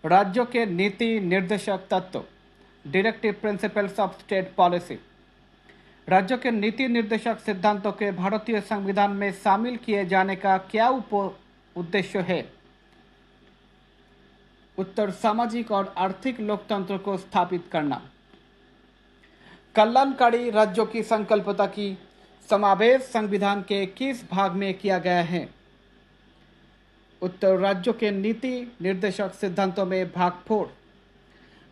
राज्यों के नीति निर्देशक तत्व, directive principles of state policy. राज्यों के नीति निर्देशक सिद्धांतों के भारतीय संविधान में शामिल किए जाने का क्या उद्देश्य है? उत्तर, सामाजिक और आर्थिक लोकतंत्र को स्थापित करना। कल्याणकारी राज्यों की संकल्पना की समावेश संविधान के किस भाग में किया गया है? उत्तर, राज्यों के नीति निर्देशक सिद्धांतों में भाग 4।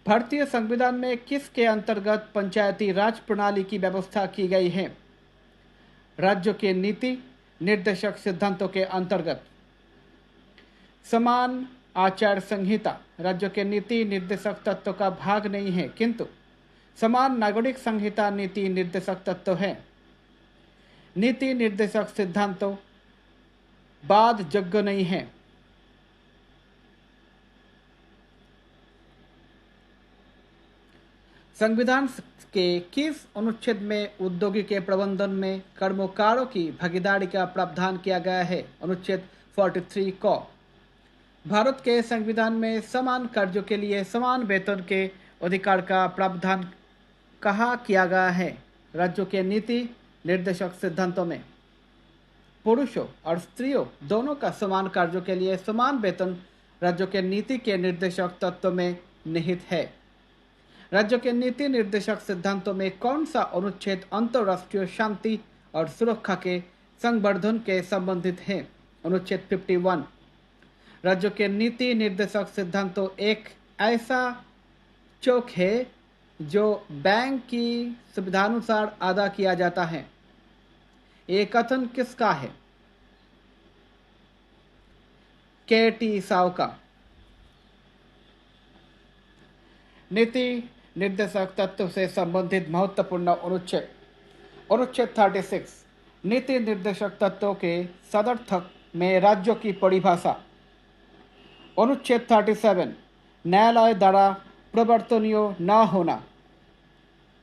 भारतीय संविधान में किसके अंतर्गत पंचायती राज प्रणाली की व्यवस्था की गई है? राज्यों के नीति निर्देशक सिद्धांतों के अंतर्गत। समान आचार संहिता राज्यों के नीति निर्देशक तत्व का भाग नहीं है, किंतु समान नागरिक संहिता नीति निर्देशक तत्व है। नीति निर्देशक सिद्धांतों बाद योग्य नहीं है। संविधान के किस अनुच्छेद में औद्योगिक के प्रबंधन में कर्मकारों की भागीदारी का प्रावधान किया गया है? अनुच्छेद 43 क। भारत के संविधान में समान कार्यों के लिए समान वेतन के अधिकार का प्रावधान कहाँ किया गया है? राज्यों के नीति निर्देशक सिद्धांतों में। पुरुषों और स्त्रियों दोनों का समान कार्यों के लिए समान वेतन राज्यों के नीति के निर्देशक तत्व में निहित है। राज्यों के नीति निर्देशक सिद्धांतों में कौन सा अनुच्छेद अंतर्राष्ट्रीय शांति और सुरक्षा के संवर्धन के संबंधित है? अनुच्छेद 51। राज्यों के नीति निर्देशक सिद्धांतों एक ऐसा चौक है जो बैंक की सुविधानुसार अदा किया जाता है। ये कथन किसका है? के.टी. साव का। नीति निर्देशक तत्व से संबंधित महत्वपूर्ण अनुच्छेद। अनुच्छेद 36 नीति निर्देशक तत्वों के सदर्थक में राज्यों की परिभाषा। अनुच्छेद 37 न्यायालय द्वारा प्रवर्तनीय न होना।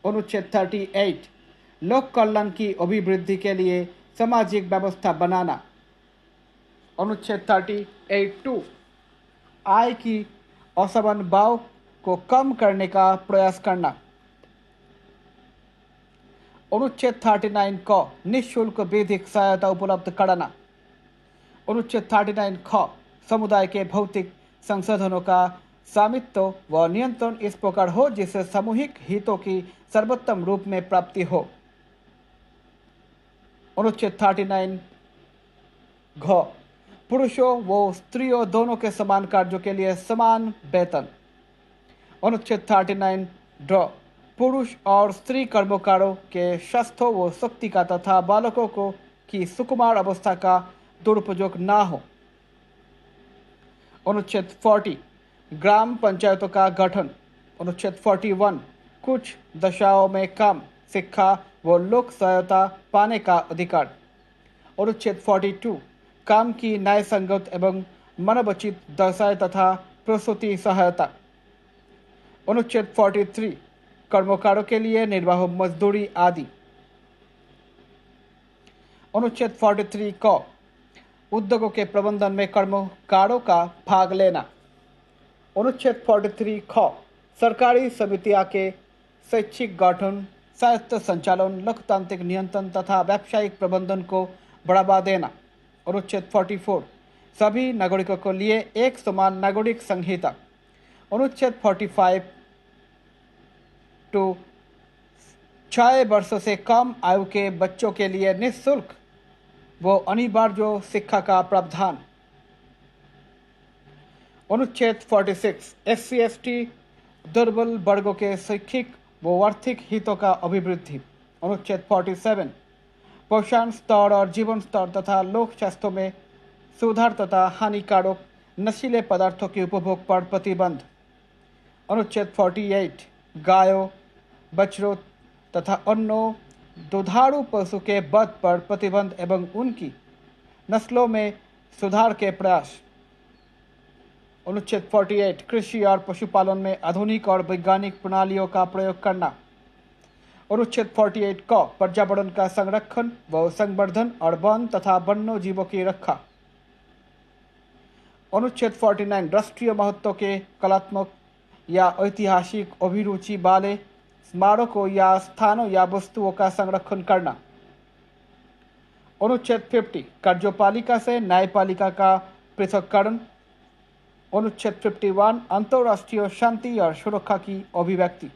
अनुच्छेद 38 लोक कल्याण की अभिवृद्धि के लिए सामाजिक व्यवस्था बनाना। अनुच्छेद 38(2) आय की असमान भाव को कम करने का प्रयास करना। अनुच्छेद 39 क निःशुल्क विधिक सहायता उपलब्ध कराना। अनुच्छेद 39 ख समुदाय के भौतिक संसाधनों का स्वामित्व व नियंत्रण इस प्रकार हो जिससे सामूहिक हितों की सर्वोत्तम रूप में प्राप्ति हो। अनुच्छेद 39 घ पुरुषों व स्त्रियों दोनों के समान कार्यों के लिए समान वेतन। अनुच्छेद 39 ड पुरुष और स्त्री कर्मकारों के स्वास्थ्य व शक्ति का तथा बालकों को की सुकुमार अवस्था का दुरुपयोग न हो। अनुच्छेद 40 ग्राम पंचायतों का गठन। अनुच्छेद 41 कुछ दशाओं में काम, शिक्षा व लोक सहायता पाने का अधिकार। अनुच्छेद 42 काम की न्यायसंगत एवं मानवोचित दशा तथा प्रसूति सहायता। अनुच्छेद 43 कर्मकारों के लिए निर्वाह मजदूरी आदि। अनुच्छेद 43 क उद्योगों के प्रबंधन में कर्मकारों का भाग लेना। अनुच्छेद 43 ख सरकारी समितियां के शैक्षिक गठन, स्वायत्त संचालन, लोकतांत्रिक नियंत्रण तथा व्यावसायिक प्रबंधन को बढ़ावा देना। अनुच्छेद 44 सभी नागरिकों के लिए एक समान नागरिक संहिता। अनुच्छेद 45 टू 6 वर्षों से कम आयु के बच्चों के लिए निःशुल्क व अनिवार्य शिक्षा का प्रावधान। अनुच्छेद 46 SC/ST दुर्बल वर्गों के शैक्षिक व आर्थिक हितों का अभिवृद्धि। अनुच्छेद 47 पोषण स्तर और जीवन स्तर तथा लोक स्वास्थ्य में सुधार तथा हानिकारक नशीले पदार्थों के उपभोग पर प्रतिबंध। अनुच्छेद 48 गायों, बछड़ों तथा अन्य दुधारू पशु के वध पर प्रतिबंध एवं उनकी नस्लों में सुधार के प्रयास। अनुच्छेद 48 कृषि और पशुपालन में आधुनिक और वैज्ञानिक प्रणालियों का प्रयोग करना। अनुच्छेद 48 क पर्यावरण का संरक्षण व संवर्धन और वन तथा वन्य जीवों की रक्षा। अनुच्छेद 49 राष्ट्रीय महत्व के कलात्मक या ऐतिहासिक अभिरुचि वाले स्मारकों या स्थानों या वस्तुओं का संरक्षण करना। अनुच्छेद 50 कार्यपालिका से न्यायपालिका का पृथककरण। अनुच्छेद 51 अंतर्राष्ट्रीय शांति और सुरक्षा की अभिव्यक्ति।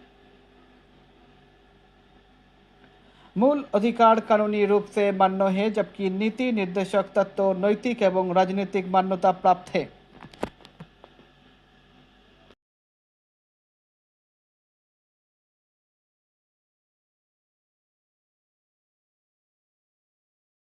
मूल अधिकार कानूनी रूप से मान्य है, जबकि नीति निर्देशक तत्व नैतिक एवं राजनीतिक मान्यता प्राप्त है।